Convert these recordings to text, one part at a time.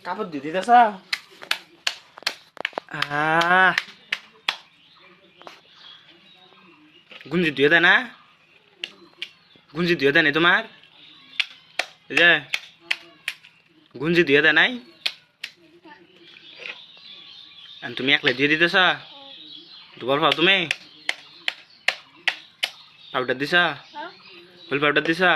কাপড় দিয়ে দিতেছ গুঞ্জি ধুয়ে দেয় না গুঞ্জি ধুয়ে দেয় নাই তোমার এই যে গুঞ্জি ধুয়ে দেয় নাই তুমি একলাই দিয়ে দিতেছ দুবার পাও তুমি পাউডার দিছা ফুল পাউডার দিছা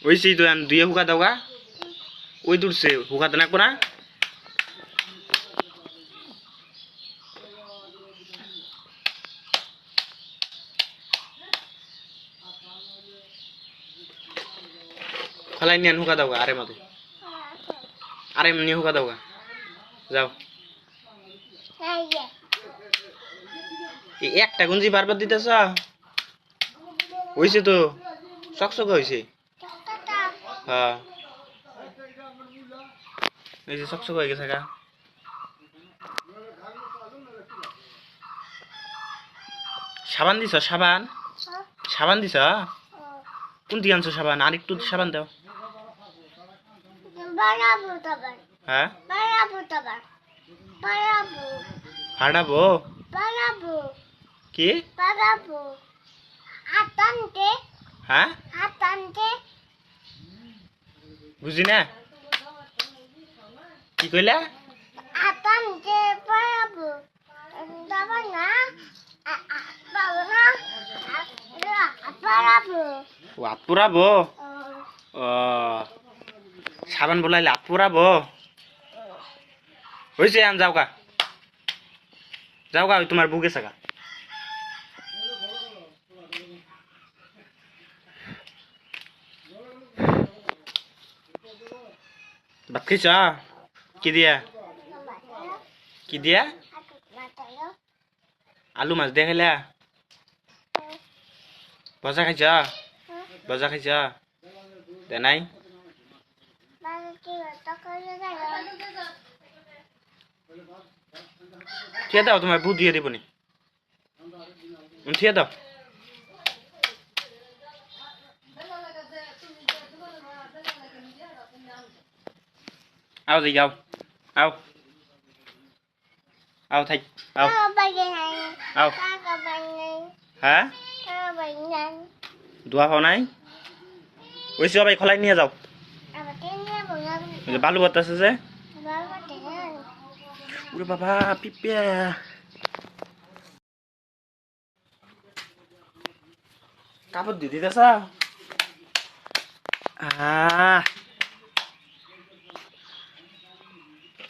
ওই সেই তো দুয়ে হুকা দাও গা ওই দূরছে হুকাতে নাকবো না ফলাই নিয়ে হুকা দাও গা আরে মতো আরে নিয়ে হুকা দাও গা যাও একটা গুঞ্জি বারবার দিতেছ হয়েছে তো চকচকে হয়েছে হ্যাঁ এই যে চকচকে হয়ে গেছে গা সাবান দিছ সাবান সাবান দিছ কোন দিয়ে আনছো সাবান আর একটু সাবান দাও হ্যাঁ হাঁটাবো কি হ্যাঁ বুঝি না কি কইলা হাত পুরাবো ও সাবান বলাইলে হাত পুরাবো হয়েছে আন যাও গা ওই তোমার বুকে থাকা ভাত খাইছ কি দিয়া আলু মাছ দিয়ে খাইলা ভজা খাইছ দে নাই ঠিয়া দাও তোমার বউ দিয়ে দিবনি ঠিয়া দাও ao gì đâu ao ao thịt ao ao hả দোয়া পাও নাই ওই সবাই খোলাই নিয়ে যাও বালু বাত আছে যে ওরে বাবা পিপিয়া কাপড় দিয়ে দিতেছ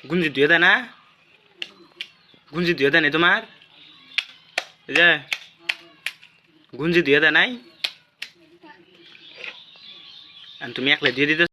গুঞ্জি ধুয়ে দেয় না গুঞ্জি ধুয়ে দেয় নাই তোমার এই যে গুঞ্জি ধুয়ে দেয় নাই তুমি একলাই দিয়ে দিতে